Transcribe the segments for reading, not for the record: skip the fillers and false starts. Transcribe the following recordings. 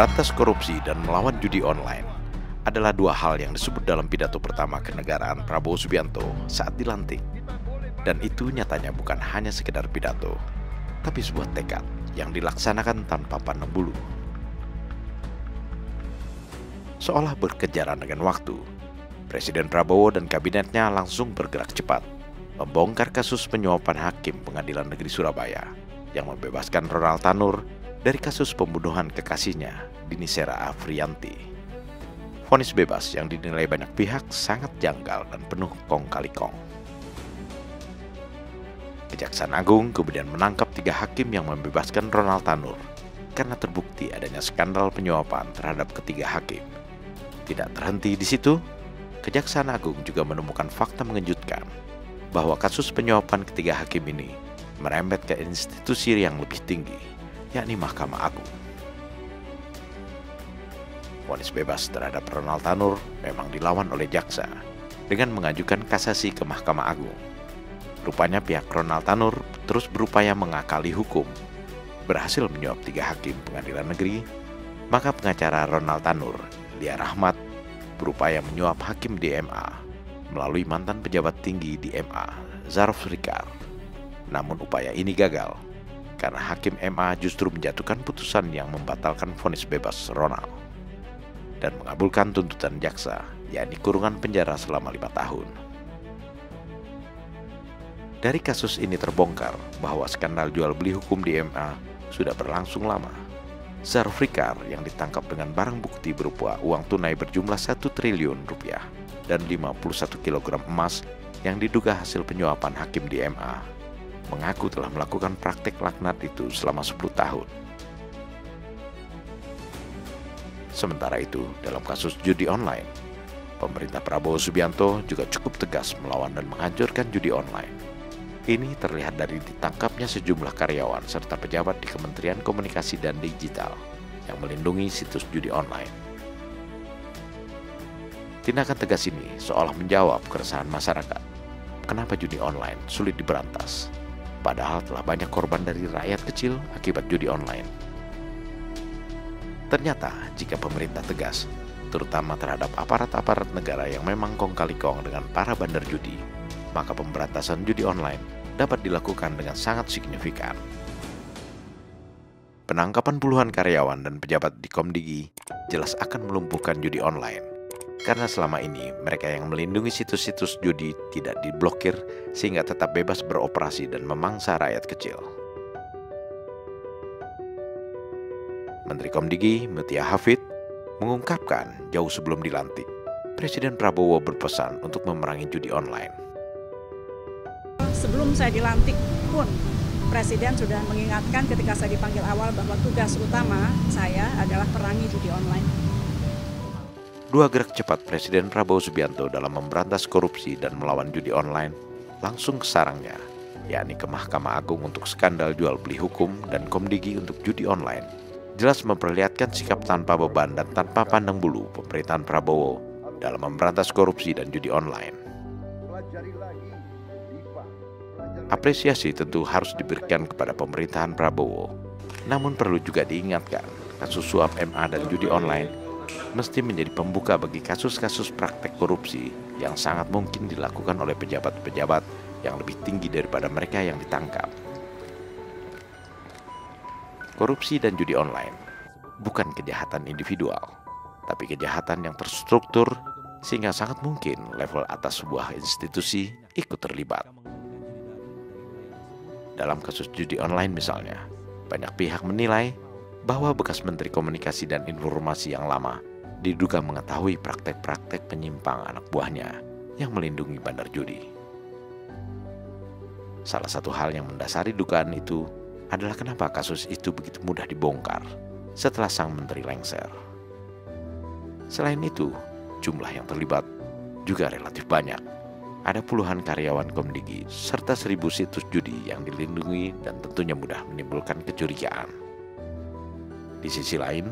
memberantas korupsi dan melawan judi online adalah dua hal yang disebut dalam pidato pertama kenegaraan Prabowo Subianto saat dilantik. Dan itu nyatanya bukan hanya sekedar pidato, tapi sebuah tekad yang dilaksanakan tanpa pandang bulu. Seolah berkejaran dengan waktu, Presiden Prabowo dan kabinetnya langsung bergerak cepat, membongkar kasus penyuapan hakim Pengadilan Negeri Surabaya yang membebaskan Ronald Tanur dari kasus pembunuhan kekasihnya, Dini Sera Afriyanti. Vonis bebas yang dinilai banyak pihak sangat janggal dan penuh kong kali kong. Kejaksaan Agung kemudian menangkap 3 hakim yang membebaskan Ronald Tanur karena terbukti adanya skandal penyuapan terhadap ketiga hakim. Tidak terhenti di situ, Kejaksaan Agung juga menemukan fakta mengejutkan bahwa kasus penyuapan ketiga hakim ini merembet ke institusi yang lebih tinggi, yakni Mahkamah Agung. Vonis bebas terhadap Ronald Tanur memang dilawan oleh jaksa dengan mengajukan kasasi ke Mahkamah Agung. Rupanya pihak Ronald Tanur terus berupaya mengakali hukum, berhasil menyuap 3 hakim Pengadilan Negeri, maka pengacara Ronald Tanur, Lia Rahmat, berupaya menyuap hakim di MA melalui mantan pejabat tinggi di MA, Zaruf Rikar. Namun upaya ini gagal, karena hakim MA justru menjatuhkan putusan yang membatalkan vonis bebas Ronald dan mengabulkan tuntutan jaksa, yakni kurungan penjara selama 5 tahun. Dari kasus ini terbongkar bahwa skandal jual beli hukum di MA sudah berlangsung lama. Zaruf Rikar yang ditangkap dengan barang bukti berupa uang tunai berjumlah 1 triliun rupiah dan 51 kg emas yang diduga hasil penyuapan hakim di MA, mengaku telah melakukan praktek laknat itu selama 10 tahun. Sementara itu, dalam kasus judi online, pemerintah Prabowo Subianto juga cukup tegas melawan dan menghancurkan judi online. Ini terlihat dari ditangkapnya sejumlah karyawan serta pejabat di Kementerian Komunikasi dan Digital yang melindungi situs judi online. Tindakan tegas ini seolah menjawab keresahan masyarakat. Kenapa judi online sulit diberantas? Padahal telah banyak korban dari rakyat kecil akibat judi online. Ternyata jika pemerintah tegas, terutama terhadap aparat-aparat negara yang memang kong kali kong dengan para bandar judi, maka pemberantasan judi online dapat dilakukan dengan sangat signifikan. Penangkapan puluhan karyawan dan pejabat di Komdigi jelas akan melumpuhkan judi online, karena selama ini mereka yang melindungi situs-situs judi tidak diblokir sehingga tetap bebas beroperasi dan memangsa rakyat kecil. Menteri Komdigi, Mutia Hafid, mengungkapkan jauh sebelum dilantik, Presiden Prabowo berpesan untuk memerangi judi online. Sebelum saya dilantik pun, Presiden sudah mengingatkan ketika saya dipanggil awal bahwa tugas utama saya adalah perangi judi online. Dua gerak cepat Presiden Prabowo Subianto dalam memberantas korupsi dan melawan judi online langsung ke sarangnya, yakni ke Mahkamah Agung untuk skandal jual beli hukum dan Komdigi untuk judi online. Jelas memperlihatkan sikap tanpa beban dan tanpa pandang bulu pemerintahan Prabowo dalam memberantas korupsi dan judi online. Apresiasi tentu harus diberikan kepada pemerintahan Prabowo. Namun perlu juga diingatkan, kasus suap MA dan judi online mesti menjadi pembuka bagi kasus-kasus praktek korupsi yang sangat mungkin dilakukan oleh pejabat-pejabat yang lebih tinggi daripada mereka yang ditangkap. Korupsi dan judi online bukan kejahatan individual, tapi kejahatan yang terstruktur sehingga sangat mungkin level atas sebuah institusi ikut terlibat. Dalam kasus judi online misalnya, banyak pihak menilai bahwa bekas Menteri Komunikasi dan Informasi yang lama diduga mengetahui praktek-praktek penyimpang anak buahnya yang melindungi bandar judi. Salah satu hal yang mendasari dugaan itu adalah kenapa kasus itu begitu mudah dibongkar setelah sang menteri lengser. Selain itu, jumlah yang terlibat juga relatif banyak. Ada puluhan karyawan Komdigi serta 1.000 situs judi yang dilindungi dan tentunya mudah menimbulkan kecurigaan. Di sisi lain,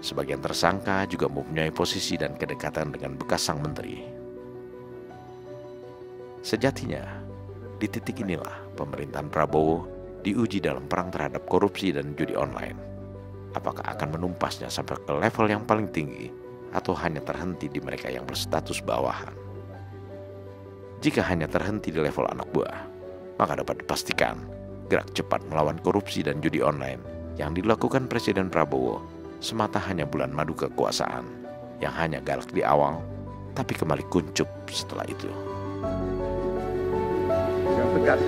sebagian tersangka juga mempunyai posisi dan kedekatan dengan bekas sang menteri. Sejatinya, di titik inilah pemerintahan Prabowo diuji dalam perang terhadap korupsi dan judi online. apakah akan menumpasnya sampai ke level yang paling tinggi atau hanya terhenti di mereka yang berstatus bawahan. Jika hanya terhenti di level anak buah, maka dapat dipastikan gerak cepat melawan korupsi dan judi online yang dilakukan Presiden Prabowo semata hanya bulan madu kekuasaan yang hanya galak di awal tapi kembali kuncup setelah itu. Yang tegas